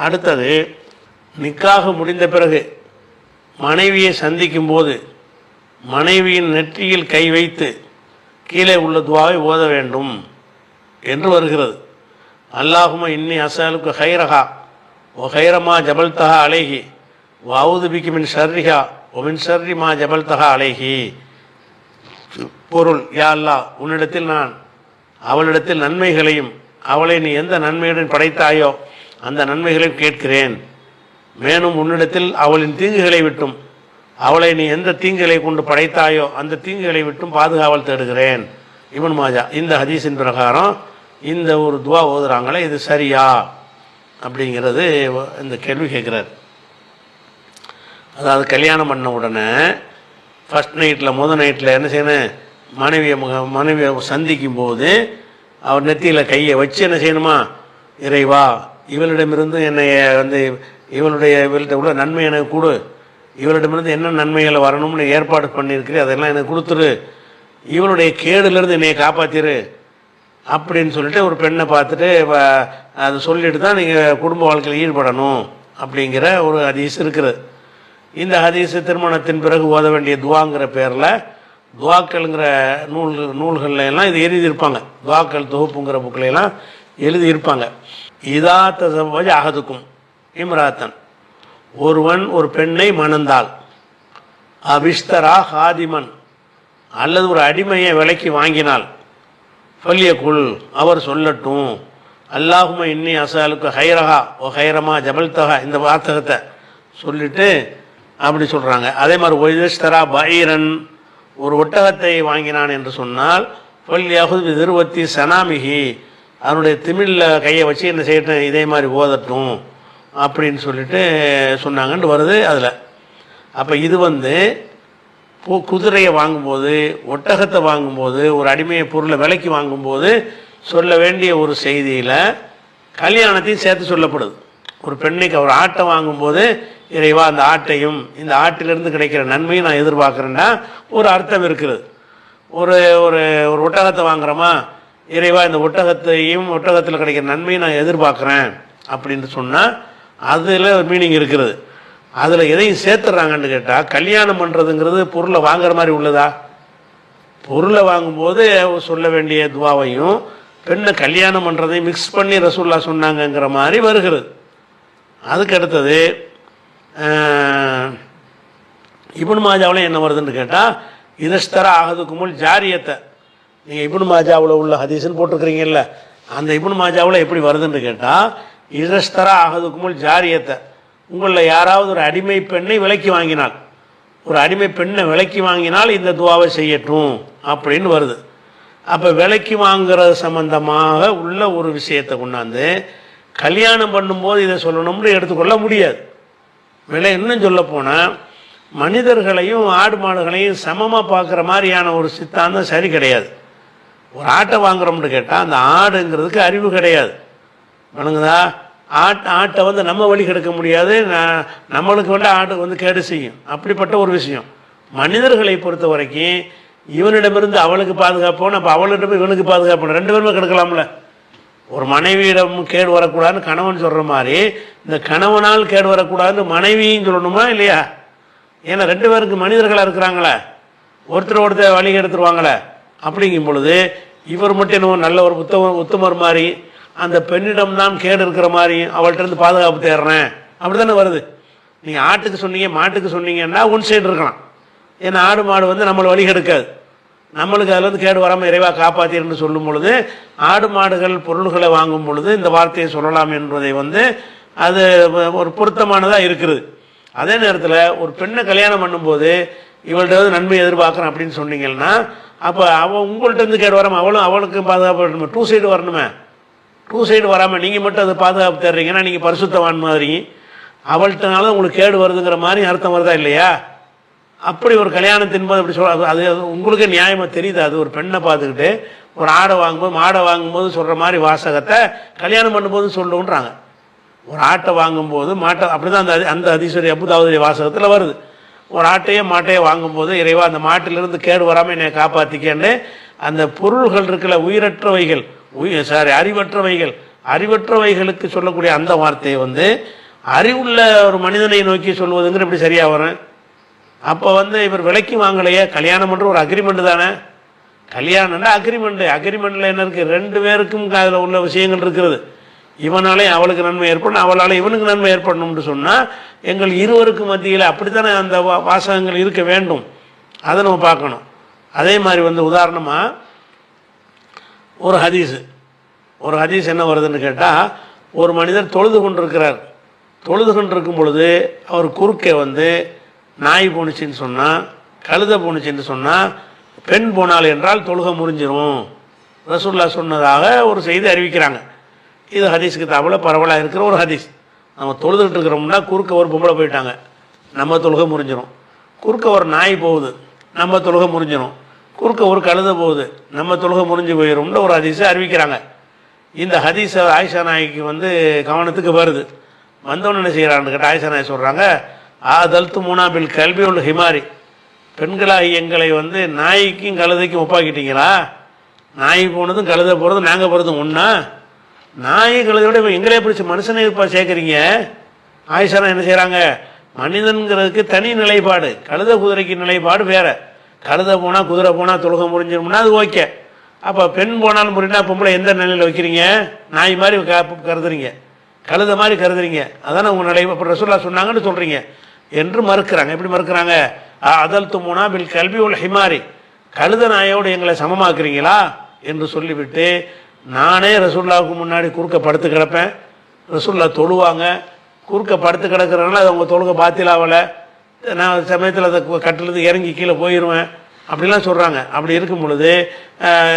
அடுத்தது, நிக்காக முடிந்த பிறகு மனைவியை சந்திக்கும் போது மனைவியின் நெற்றியில் கை வைத்து கீழே உள்ள துவாவை ஓத வேண்டும் என்று வருகிறது. அல்லாஹும்ம இன்னி அஸ்அலுக ஹைரஹா வ ஹைரமா ஜபல்தஹா அலைஹி வ அஊது பிக மின் ஷர்ரிஹா வ மின் ஷர்ரி மா ஜபல்தஹா அலைஹி. பொருள், யா அல்லாஹ், உன்னிடத்தில் நான் அவளிடத்தில் நன்மைகளையும் அவளை நீ எந்த நன்மையுடன் படைத்தாயோ அந்த நன்மைகளையும் கேட்கிறேன். மேலும் உன்னிடத்தில் அவளின் தீங்குகளை விட்டும் அவளை நீ எந்த தீங்குகளை கொண்டு படைத்தாயோ அந்த தீங்குகளை விட்டும் பாதுகாவல் தேடுகிறேன். இப்னு மாஜா. இந்த ஹதீஸின் பிரகாரம் இந்த ஒரு துவா ஓதுறாங்களே, இது சரியா அப்படிங்கிறது இந்த கேள்வி கேட்குறார். அதாவது கல்யாணம் பண்ண உடனே ஃபஸ்ட் நைட்டில் நைட்டில் என்ன செய்யணும், மனைவியை சந்திக்கும் போது அவர் நெத்தியில் கையை வச்சு என்ன செய்யணுமா, இறைவா இவளிடமிருந்து என்னை இவள்கிட்ட உள்ள நன்மை எனக்கு கொடு, இவளிடமிருந்து என்ன நன்மைகள் வரணும்னு ஏற்பாடு பண்ணியிருக்கிறேன் அதெல்லாம் எனக்கு கொடுத்துரு, இவளுடைய கேடுலேருந்து என்னை காப்பாற்றிரு அப்படின்னு சொல்லிட்டு ஒரு பெண்ணை பார்த்துட்டு அதை சொல்லிட்டு தான் நீங்கள் குடும்ப வாழ்க்கையில் ஈடுபடணும் அப்படிங்கிற ஒரு ஹதீஸ் இருக்குது. இந்த ஹதீஸு திருமணத்தின் பிறகு ஓத வேண்டிய துவாங்கிற பேரில் துவாக்கள்ங்கிற நூல்கள்ல எல்லாம் இது எழுதியிருப்பாங்க. துவாக்கள் தொகுப்புங்கிற புக்கிலெல்லாம் எழுதியிருப்பாங்க. இதா தஸவ்வஜ அஹதுக்கும் இம்ராத்தன், ஒருவன் ஒரு பெண்ணை மணந்தால், அபிஷ்தரா ஹாதிமன், அல்லது ஒரு அடிமையை விலைக்கு வாங்கினால், ஃபல்யகுல், அவர் சொல்லட்டும், அல்லாஹும்ம இன்னி அஸ்அலுக ஹைரஹா ஓ ஹைரமா ஜபல்தஹா, இந்த வார்த்தகத்தை சொல்லிட்டு அப்படி சொல்கிறாங்க. அதே மாதிரி ஒய்தஸ்தரா பைரன், ஒரு ஒட்டகத்தை வாங்கினான் என்று சொன்னால், ஃபல்யஹுத் பிதிர்வத்தி சனாமிஹி, அவனுடைய திமிழில் கையை வச்சு என்ன செய்யட்டும், இதே மாதிரி ஓதட்டும் அப்படின்னு சொல்லிட்டு சொன்னாங்கன்னு வருது அதில். அப்போ இது குதிரையை வாங்கும்போது, ஒட்டகத்தை வாங்கும்போது, ஒரு அடிமையை பொருளை விலைக்கு வாங்கும்போது சொல்ல வேண்டிய ஒரு செய்தியில் கல்யாணத்தையும் சேர்த்து சொல்லப்படுது. ஒரு பெண்ணுக்கு ஒரு ஆட்டை வாங்கும்போது, இறைவா அந்த ஆட்டையும் இந்த ஆட்டிலிருந்து கிடைக்கிற நன்மையும் நான் எதிர்பார்க்குறேன்னா ஒரு அர்த்தம் இருக்குது. ஒரு ஒரு ஒரு ஒட்டகத்தை வாங்குறோமா, இறைவா இந்த ஒட்டகத்தையும் ஒட்டகத்தில் கிடைக்கிற நன்மையும் நான் எதிர்பார்க்குறேன் அப்படின்னு சொன்னால் அதில் ஒரு மீனிங் இருக்கிறது. அதில் எதையும் சேர்த்துட்றாங்கன்னு கேட்டால், கல்யாணம் பண்ணுறதுங்கிறது பொருளை வாங்குற மாதிரி உள்ளதா? பொருளை வாங்கும்போது சொல்ல வேண்டிய துவாவையும் பெண்ணை கல்யாணம் பண்ணுறதையும் மிக்ஸ் பண்ணி ரசூல்லா சொன்னாங்கங்கிற மாதிரி வருகிறது. அதுக்கு அடுத்தது இப்னு மாஜாவில் என்ன வருதுன்னு கேட்டால், இதஸ்தரா ஆகதுக்குமுல் ஜாரியத்தை, நீங்கள் இப்னு மாஜாவில் உள்ள ஹதீஸ்ன்னு போட்டிருக்கிறீங்கல்ல, அந்த இப்னு மாஜாவில் எப்படி வருதுன்னு கேட்டால், இதஸ்தரா ஆகதுக்குமுல் ஜாரியத்தை, உங்களில் யாராவது ஒரு அடிமை பெண்ணை விலைக்கு வாங்கினால், ஒரு அடிமை பெண்ணை விலைக்கு வாங்கினால் இந்த துவாவை செய்யட்டும் அப்படின்னு வருது. அப்போ விலைக்கு வாங்குறது சம்பந்தமாக உள்ள ஒரு விஷயத்தை கொண்டாந்து கல்யாணம் பண்ணும்போது இதை சொல்லணும்னு எடுத்துக்கொள்ள முடியாது. இன்னும் சொல்ல போனால் மனிதர்களையும் ஆடு மாடுகளையும் சமமாக பார்க்குற மாதிரியான ஒரு சித்தாந்தம் சரி கிடையாது. ஒரு ஆட்டை வாங்குறோம்னு கேட்டால் அந்த ஆடுங்கிறதுக்கு அறிவு கிடையாது. வணங்குதா? ஆட்டை நம்ம வழி கெடுக்க முடியாது, நம்மளுக்கு ஆடு கேடு செய்யும். அப்படிப்பட்ட ஒரு விஷயம். மனிதர்களை பொறுத்த வரைக்கும் இவனிடமிருந்து அவளுக்கு பாதுகாப்போம், அப்போ அவளிடம் இவனுக்கு பாதுகாப்போம், ரெண்டு பேருமே கெடுக்கலாம்ல. ஒரு மனைவியிடம் கேடு வரக்கூடாதுன்னு கணவன் சொல்கிற மாதிரி இந்த கணவனால் கேடு வரக்கூடாதுன்னு மனைவியும் சொல்லணுமா இல்லையா? ஏன்னா ரெண்டு பேருக்கு மனிதர்களாக இருக்கிறாங்களே, ஒருத்தர் வழி எடுத்துருவாங்களே. அப்படிங்கும் பொழுது இவர் மட்டும் என்ன நல்ல ஒரு உத்தமர் மாதிரி, அந்த பெண்ணிடம் தான் கேடு இருக்கிற மாதிரி அவள்கிட்ட இருந்து பாதுகாப்பு தேடுறேன் அப்படி தானே வருது. நீங்கள் ஆட்டுக்கு சொன்னீங்க மாட்டுக்கு சொன்னீங்கன்னா ஒன் சைடு இருக்கலாம். ஏன்னா ஆடு மாடு நம்மளை வழி எடுக்காது, நம்மளுக்கு அதில் கேடு வராமல் இறைவா காப்பாற்றின்னு சொல்லும் பொழுது ஆடு மாடுகள் பொருள்களை வாங்கும் பொழுது இந்த வார்த்தையை சொல்லலாம் என்பதை அது ஒரு பொருத்தமானதாக இருக்குது. அதே நேரத்தில் ஒரு பெண்ணை கல்யாணம் பண்ணும்போது இவள்கிட்ட நன்மை எதிர்பார்க்குறேன் அப்படின்னு சொன்னீங்கன்னா, அப்போ அவள் உங்கள்கிட்ட இருந்து கேடு வராமல் அவளுக்கு பாதுகாப்பு வரணுமே, டூ சைடு வரணுமே. டூ சைடு வராமல் நீங்கள் மட்டும் அதை பாதுகாப்பு தர்றீங்கன்னா நீங்கள் பரிசுத்தவான் மாதிரி, அவள்கிட்டனால உங்களுக்கு கேடு வருதுங்கிற மாதிரி அர்த்தம் வருதா இல்லையா? அப்படி ஒரு கல்யாணத்தின் போது அப்படி சொல்ல அது உங்களுக்கு நியாயமாக தெரியுது. அது ஒரு பெண்ணை பார்த்துக்கிட்டு ஒரு ஆடை வாங்கும்போது சொல்கிற மாதிரி வாசகத்தை கல்யாணம் பண்ணும்போது சொல்லுன்றாங்க. ஒரு ஆட்டை வாங்கும்போது அப்படி தான் அந்த அதிசரி அபுதாவுடைய வாசகத்தில் வருது. ஒரு மாட்டையோ வாங்கும்போது இறைவா அந்த மாட்டிலிருந்து கேடு வராமல் என்னை காப்பாற்றிக்கன்னு அந்த பொருள்கள் இருக்கல, உயிரற்றவைகள் அறிவற்றவைகள் அறிவற்றவைகளுக்கு சொல்லக்கூடிய அந்த வார்த்தையை வந்து அறிவுள்ள ஒரு மனிதனை நோக்கி சொல்வதுங்கிற எப்படி சரியாக வரும்? அப்போ வந்து இவர் விலைக்கு வாங்கலையே, கல்யாணம் பண்ணுற ஒரு அக்ரிமெண்ட் தானே. கல்யாணம்னா அக்ரிமெண்ட்டில் என்ன இருக்குது? ரெண்டு பேருக்கும் அதில் உள்ள விஷயங்கள் இருக்கிறது. இவனாலே அவளுக்கு நன்மை ஏற்படணும், அவளால் இவனுக்கு நன்மை ஏற்படணும்னு சொன்னால் எங்கள் இருவருக்கு மத்தியில் அப்படித்தானே அந்த வாசகங்கள் இருக்க வேண்டும். அதை நம்ம பார்க்கணும். அதே மாதிரி வந்து உதாரணமாக ஒரு ஹதீஸ் என்ன வருதுன்னு கேட்டால், ஒரு மனிதர் தொழுது கொண்டிருக்கும் பொழுது அவர் குறுக்கே வந்து நாய் போணுச்சின்னு சொன்னால், கழுதை போணுச்சின்னு சொன்னால், பெண் போனால் என்றால் தொழுகை முறிஞ்சிரும் ரசூலுல்லாஹ் சொன்னதாக ஒரு செய்தி அறிவிக்கிறாங்க. இது ஹதீஸுக்கு தாவில் பரவலாக இருக்கிற ஒரு ஹதீஸ். நம்ம தொழுதுகிட்டு இருக்கிறோம்னா குறுக்க ஒரு பொம்பளை போயிட்டாங்க, நம்ம தொழுகை முறிஞ்சிடும். குறுக்க ஒரு நாய் போகுது, நம்ம தொழுகை முறிஞ்சிடும். குறுக்க ஒரு கழுதை போகுது, நம்ம தொழுகை முறிஞ்சு போயிடும்னு ஒரு ஹதீஸை அறிவிக்கிறாங்க. இந்த ஹதீஸை ஆயிஷா நாய்க்கு வந்து கவனத்துக்கு வருது. வந்தவொன்னு என்ன செய்கிறான்னு கேட்டால் ஆயிஷா நாய் சொல்கிறாங்க, ஆதல்த்து மூணாபில் கல்வி உள்ள ஹிமாரி, பெண்களாகி எங்களை வந்து நாய்க்கும் கழுதைக்கும் ஒப்பாக்கிட்டீங்களா? நாய் போனதும் கழுதை போகிறதும் நாங்கள் போகிறதும் ஒன்றா? நாய் கழுதையோட எங்களே பிடிச்சி மனுஷனை இப்போ சேர்க்குறீங்க. ஆயிஷா என்ன செய்கிறாங்க, மனிதன்கிறதுக்கு தனி நிலைப்பாடு, கழுதை குதிரைக்கு நிலைப்பாடு வேறு. கழுதை போனால் குதிரை போனால் தொழுகை முறிஞ்சிடும்னா அது ஓகே. அப்போ பெண் போனாலும் முறினா பொம்பளை எந்த நிலையில் வைக்கிறீங்க? நாய் மாதிரி கருதுறீங்க, கழுதை மாதிரி கருதுறீங்க. அதானே உங்கள் நிலை. இப்போ ரசூலுல்லாஹ் சொன்னாங்கன்னு சொல்கிறீங்க என்று மறுக்கிறாங்க. எப்படி மறுக்கிறாங்க? அதல்த்து மூணா பில் கல்வி உல் ஹிமாரி, கழுத நாயோடு எங்களை சமமாக்குறீங்களா என்று சொல்லிவிட்டு, நானே ரசூலுல்லாஹ்வுக்கு முன்னாடி குறுக்க படுத்து கிடப்பேன், ரசூலுல்லாஹ் தொழுவாங்க, குறுக்க படுத்து கிடக்கிறனால அது அவங்க தொழுகை பாத்திலாகலை, நான் சமயத்தில் அதை கட்டிலிருந்து இறங்கி கீழே போயிடுவேன் அப்படிலாம் சொல்கிறாங்க. அப்படி இருக்கும் பொழுது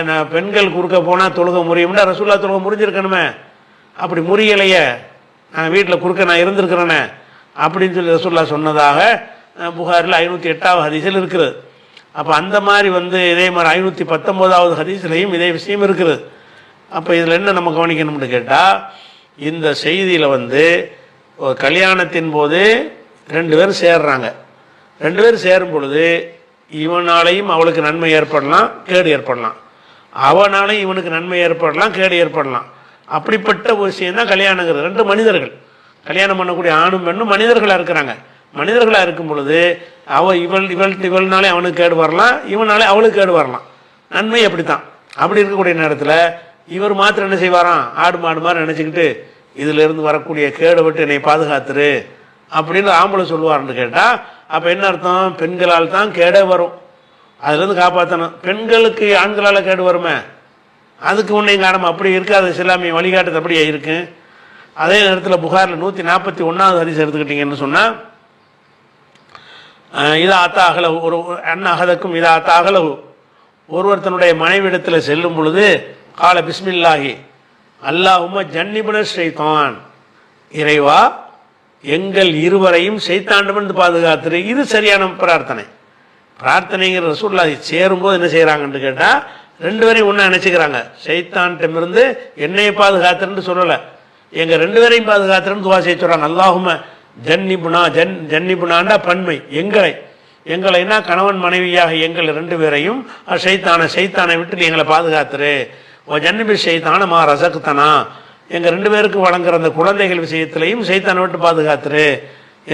நான் பெண்கள் குறுக்க போனால் தொழுகை முறியும்னா ரசூலுல்லாஹ் தொழுகை முறிஞ்சிருக்கணுமே, அப்படி முறியலையே, நான் வீட்டில் குறுக்க நான் இருந்திருக்கிறேனே அப்படின்னு சொல்லி ரசூலுல்லாஹ் சொன்னதாக புகாரில் 508வது ஹதீஸில் இருக்கிறது. அப்போ அந்த மாதிரி வந்து இதே மாதிரி 519வது ஹதீஸ்லையும் இதே விஷயம் இருக்கிறது. அப்போ இதில் என்ன நம்ம கவனிக்கணும்னு கேட்டால், இந்த செய்தியில் வந்து கல்யாணத்தின் போது ரெண்டு பேரும் சேர்றாங்க. ரெண்டு பேரும் சேரும் பொழுது இவனாலையும் அவளுக்கு நன்மை ஏற்படலாம், கேடு ஏற்படலாம். அவனாலையும் இவனுக்கு நன்மை ஏற்படலாம், கேடு ஏற்படலாம். அப்படிப்பட்ட ஒரு விஷயம் தான் கல்யாணங்கிறது. ரெண்டு மனிதர்கள் கல்யாணம் பண்ணக்கூடிய ஆணும் பெண்ணும் மனிதர்களாக இருக்கிறாங்க. மனிதர்களாக இருக்கும் பொழுது இவள்னாலே அவனுக்கு கேடு வரலாம், இவனாலே அவளுக்கு கேடு வரலாம். நன்மை அப்படித்தான். அப்படி இருக்கக்கூடிய நேரத்தில் இவர் மாத்திரம் என்ன செய்வாராம், ஆடு மாடு மாதிரி நினச்சிக்கிட்டு இதிலிருந்து வரக்கூடிய கேடை விட்டு என்னை பாதுகாத்துரு அப்படின்னு ஆம்பளை சொல்லுவார்னு கேட்டால், அப்போ என்ன அர்த்தம்? பெண்களால் தான் கேடே வரும், அதுலேருந்து காப்பாற்றணும். பெண்களுக்கு ஆண்களால் கேடு வருமே, அதுக்கு ஒன்றையும் காரணம் அப்படி இருக்காது. இஸ்லாமிய வழிகாட்டுது அப்படியே இருக்கு. அதே நேரத்தில் புகாரில் 141வது ஹதீஸ் எடுத்துக்கிட்டிங்கன்னு சொன்னால், இதா அத்தா அகலவு, ஒரு அண்ணன் அகதக்கும் இதா அத்தா அகலவு, ஒருவர் தன்னுடைய மனைவிடத்தில் செல்லும் பொழுது கால பிஸ்மில்லாஹி அல்லாஹும்ம ஜன்னிபுன ஷைத்தான், இறைவா எங்கள் இருவரையும் சைத்தாண்டமிருந்து பாதுகாத்துரு. இது சரியான பிரார்த்தனைங்கிற ரசூலுல்லாஹ் சேரும்போது என்ன செய்கிறாங்கன்னு கேட்டால், ரெண்டு பேரையும் ஒன்றா நினச்சிக்கிறாங்க. சைத்தான்டமிருந்து என்னையை பாதுகாத்துன்னு சொல்லலை, எங்கள் ரெண்டு பேரையும் பாதுகாத்துன்னு துவா செய்ய சொல்கிறாங்க. அல்லாஹும்ம ஜன்னிபுனாண்டா பன்மை, எங்களைனா கணவன் மனைவியாக எங்கள் ரெண்டு பேரையும் சைத்தானை விட்டு எங்களை பாதுகாத்துரு. ஓ ஜன்னிபி சைத்தான மா ரசக்குத்தனா, எங்கள் ரெண்டு பேருக்கு வழங்குற அந்த குழந்தைகள் விஷயத்திலையும் சைத்தானை விட்டு பாதுகாத்துரு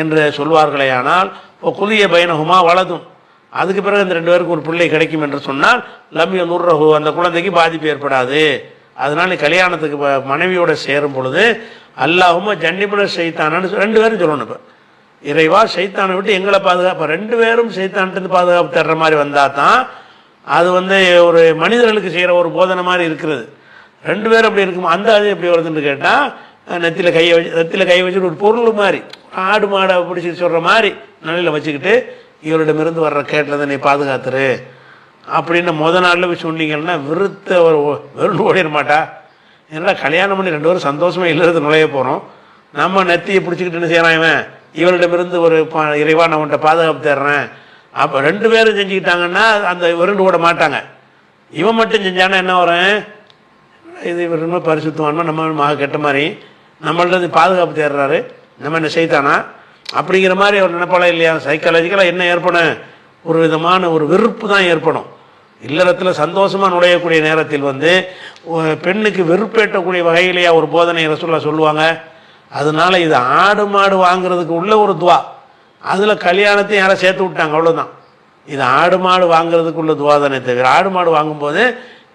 என்று சொல்வார்களே. ஆனால் ஓ குலிய பைனகுமா வலதும், அதுக்கு பிறகு இந்த ரெண்டு பேருக்கு ஒரு பிள்ளை கிடைக்கும் என்று சொன்னால் லம்ய நுர்ரஹு, அந்த குழந்தைக்கு பாதிப்பு ஏற்படாது. அதனால கல்யாணத்துக்கு மனைவியோட சேரும் பொழுது அல்லாஹும்ம ஜன்னிபுன சைத்தானு ரெண்டு பேரும் சொல்லணும். இப்போ இறைவா சைத்தானை விட்டு எங்களை பாதுகாப்பு, ரெண்டு பேரும் சைத்தான்ட்டு பாதுகாப்பு தர்ற மாதிரி வந்தால் தான் அது வந்து ஒரு மனிதர்களுக்கு செய்கிற ஒரு போதனை மாதிரி இருக்கிறது. ரெண்டு பேரும் அப்படி இருக்கும். அந்த அது எப்படி வருதுன்னு கேட்டால், நெத்தியில் கை வச்சுட்டு ஒரு பொருள் மாதிரி ஆடு மாடை பிடிச்சி சொல்கிற மாதிரி நிலையில் வச்சுக்கிட்டு இவரிடமிருந்து வர்ற கேட்டில் தான் நீ பாதுகாத்துரு அப்படின்னு நாளில் போய் சொன்னீங்கன்னா வெறுண்டு ஓடிட மாட்டா. ஏன்னா கல்யாணம் பண்ணி ரெண்டு பேரும் சந்தோஷமாக இல்லைறது நுழைய போகிறோம், நம்ம நெத்தியை பிடிச்சிக்கிட்டு என்ன செய்யறான், இவன் இவரிடமிருந்து ஒரு இறைவா நான் உன்ட்ட பாதுகாப்பு தர்றேன். அப்போ ரெண்டு பேரும் செஞ்சுக்கிட்டாங்கன்னா அந்த விருண்டு ஓட மாட்டாங்க. இவன் மட்டும் செஞ்சானா என்ன வரும், இது இவர் ரொம்ப பரிசுத்தவான்மா, நம்ம மக கெட்ட மாதிரி நம்மள்ட்ட பாதுகாப்பு தேடுறாரு, நம்ம என்ன செய்தானா அப்படிங்கிற மாதிரி ஒரு நினைப்பாள இல்லையா. சைக்காலஜிக்கலாக என்ன ஏற்படும், ஒரு விதமான ஒரு வெறுப்பு தான் ஏற்படும். இல்லறத்தில் சந்தோஷமாக நுழையக்கூடிய நேரத்தில் வந்து பெண்ணுக்கு வெறுப்பேற்றக்கூடிய வகையிலேயே ஒரு போதனை ரசூலுல்லாஹ் சொல்லுவாங்க. அதனால இது ஆடு மாடு வாங்குறதுக்கு உள்ள ஒரு துவா, அதில் கல்யாணத்தையும் யாரை சேர்த்து விட்டாங்க, அவ்வளோதான். இது ஆடு மாடு வாங்குறதுக்கு உள்ள துவா தானே தவிர, ஆடு மாடு வாங்கும்போது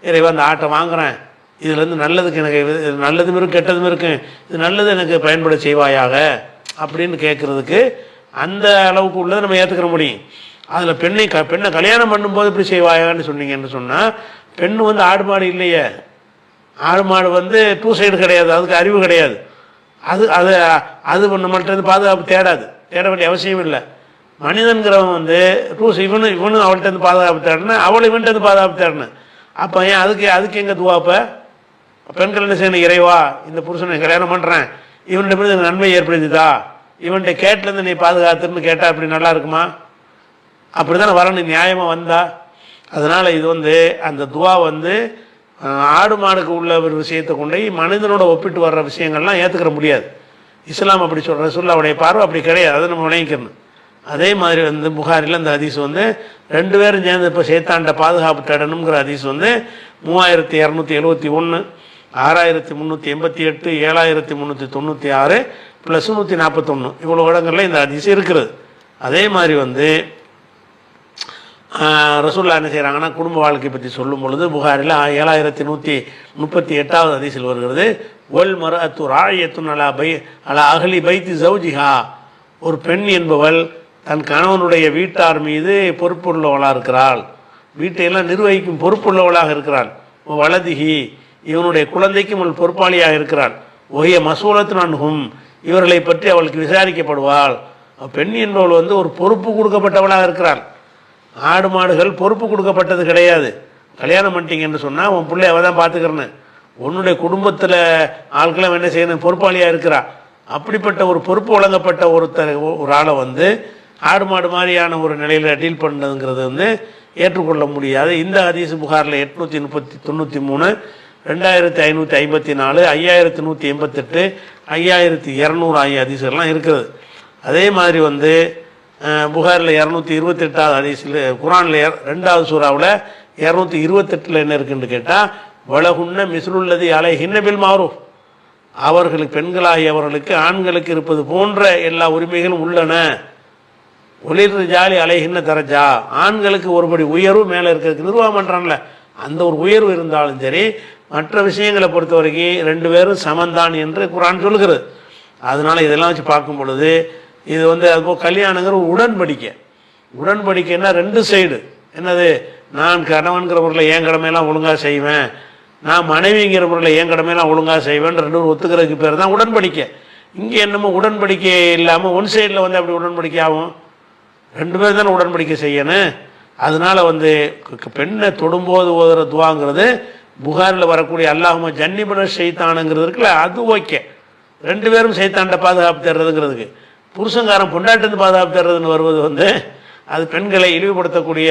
இறைவா அந்த ஆட்டை வாங்குறேன், இதுலேருந்து நல்லதுக்கு எனக்கு நல்லதும் இருக்கும் கெட்டதும் இருக்கும், இது நல்லது எனக்கு பயன்பட செய்வாயாக அப்படின்னு கேட்குறதுக்கு அந்த அளவுக்கு உள்ளதை நம்ம ஏற்றுக்கிற முடியும். அதில் பெண்ணை கல்யாணம் பண்ணும்போது இப்படி செய்வாயான்னு சொன்னீங்கன்னு சொன்னால், பெண்ணு வந்து ஆடு மாடு இல்லையே, ஆடு மாடு வந்து டூ சைடு கிடையாது, அதுக்கு அறிவு கிடையாது. அது அது அது நம்மள்ட்ட பாதுகாப்பு தேட வேண்டிய அவசியம் இல்லை. மனிதன்கிறவன் வந்து இவனும் அவள்கிட்ட பாதுகாப்பு தேடணும், அவள் இவன்கிட்ட பாதுகாப்பு தேடணும். அப்போ ஏன் அதுக்கு எங்கே துவாப்ப? பெண்கள் என்ன செய்யணும், இறைவா இந்த புருஷனை கல்யாணம் பண்ணுறேன், இவன்கிட்ட நன்மை ஏற்படுத்திதா, இவன்கிட்ட கேட்டிலேருந்து நீ பாதுகாத்துன்னு கேட்டால் அப்படி நல்லா இருக்குமா? அப்படி தானே வரணும், நியாயமாக வந்தா. அதனால் இது வந்து அந்த துவா வந்து ஆடு மாடுக்கு உள்ள ஒரு விஷயத்தை கொண்டு மனிதனோட ஒப்பிட்டு வர்ற விஷயங்கள்லாம் ஏற்றுக்கிற முடியாது. இஸ்லாம் அப்படி சொல்கிற அவருடைய பார்வை அப்படி கிடையாது, அதை நம்ம விளங்கிக்கணும். அதே மாதிரி வந்து புகாரில் அந்த ஹதீஸ் வந்து 2 பேரும் சேர்ந்து இப்போ சேத்தாண்ட பாதுகாப்பு தேடணுங்கிற ஹதீஸ் வந்து 3271, 6388, 7396 + 141 இவ்வளோ இடங்களில் இந்த ஹதீஸ் இருக்கிறது. அதே மாதிரி வந்து ரசூலுல்லாஹ் என்ன செய்கிறாங்கன்னா, குடும்ப வாழ்க்கை பற்றி சொல்லும் பொழுது புகாரில் 7138வது ஹதீஸில் வருகிறது, ஒல் மர்அத்து ராயியத்துன் அலா அஹ்லி பைத்தி ஜௌஜிஹா, ஒரு பெண் என்பவள் தன் கணவனுடைய வீட்டார் மீது பொறுப்புள்ளவளாக இருக்கிறாள், வீட்டையெல்லாம் நிர்வகிக்கும் பொறுப்புள்ளவளாக இருக்கிறாள். வலதிஹி, இவனுடைய குழந்தைக்கும் அவள் பொறுப்பாளியாக இருக்கிறாள். ஒஹிய மசூலத்து நன்ஹும், இவர்களை பற்றி அவளுக்கு விசாரிக்கப்படுவாள். பெண் என்பவள் வந்து ஒரு பொறுப்பு கொடுக்கப்பட்டவளாக இருக்கிறாள். ஆடு மாடுகள் பொறுப்பு கொடுக்கப்பட்டது கிடையாது. கல்யாணம் பண்ணிட்டீங்கன்னு சொன்னால் உன் பிள்ளை அவள் தான் பார்த்துக்கிறேன்னு, உன்னுடைய குடும்பத்தில் ஆட்களும் என்ன செய்யணும், பொறுப்பாளியாக இருக்கிறா. அப்படிப்பட்ட ஒரு பொறுப்பு வழங்கப்பட்ட ஒரு ஆளை வந்து ஆடு மாடு மாதிரியான ஒரு நிலையில் டீல் பண்ணதுங்கிறது வந்து ஏற்றுக்கொள்ள முடியாது. இந்த ஹதீஸ் புகாரில் 893, 2554, 5188, 5200 ஆகிய ஹதீஸ்கள்லாம் இருக்குது. அதே மாதிரி வந்து புகாரில் 228வது ஹதீஸில், குரானில் 2வது சூறாவில் 228 என்ன இருக்குன்னு கேட்டால், வலகுன்ன மிஸ்லுல்லதி அலைஹின்ன பில் மாரூஃப், அவர்களுக்கு பெண்களாகியவர்களுக்கு ஆண்களுக்கு இருப்பது போன்ற எல்லா உரிமைகளும் உள்ளன. ஒளிர் ஜாலி அலைஹின்ன தரஜா, ஆண்களுக்கு ஒருபடி உயர்வு மேலே இருக்கிறதுக்கு நிர்வாகம் பண்ணுறான்ல, அந்த ஒரு உயர்வு இருந்தாலும் சரி, மற்ற விஷயங்களை பொறுத்த வரைக்கும் 2 பேரும் சமந்தான் என்று குரான் சொல்கிறது. அதனால் இதெல்லாம் வச்சு பார்க்கும் பொழுது இது வந்து அதுபோல் கல்யாணங்கிற ஒரு உடன்படிக்கைன்னா 2 சைடு. என்னது, நான் கணவன்கிற பொருளை என் கடமையெல்லாம் ஒழுங்காக செய்வேன், நான் மனைவிங்கிற பொருளை என் கடமையெல்லாம் ஒழுங்காக செய்வேன், 2 பேரும் ஒத்துக்கிறதுக்கு பேர் தான் உடன்படிக்கை. இங்கே என்னமோ உடன்படிக்கை இல்லாமல் ஒன் சைடில் வந்து அப்படி உடன்படிக்கை ஆகும், 2 பேர் தானே உடன்படிக்கை செய்யணும். அதனால் வந்து பெண்ணை தொடும்போது ஓதுற துவாங்கிறது புகாரில் வரக்கூடிய அல்லாஹும்ம ஜன்னிபன ஷைத்தானுங்கிறது இருக்குல்ல, அது ஓகே. 2 பேரும் சைத்தான்கிட்ட பாதுகாப்பு தர்றதுங்கிறதுக்கு, புருஷங்காரன் பொண்டாட்டிருந்து பாதுகாப்பு தர்றதுன்னு வருவது வந்து அது பெண்களை இழிவுபடுத்தக்கூடிய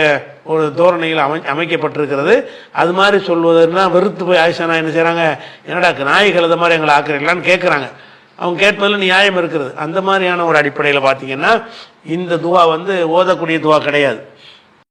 ஒரு தோரணையில் அமைக்கப்பட்டிருக்கிறது. அது மாதிரி சொல்வதுன்னா வெறுத்து போய் ஆயிஷானா என்ன செய்கிறாங்க, என்னடா நாய்கள் அது மாதிரி எங்களை ஆக்குறீங்களான்னு கேட்குறாங்க. அவங்க கேட்பதில் நியாயம் இருக்கிறது. அந்த மாதிரியான ஒரு அடிப்படையில் பார்த்தீங்கன்னா இந்த துவா வந்து ஓதக்கூடிய துவா கிடையாது.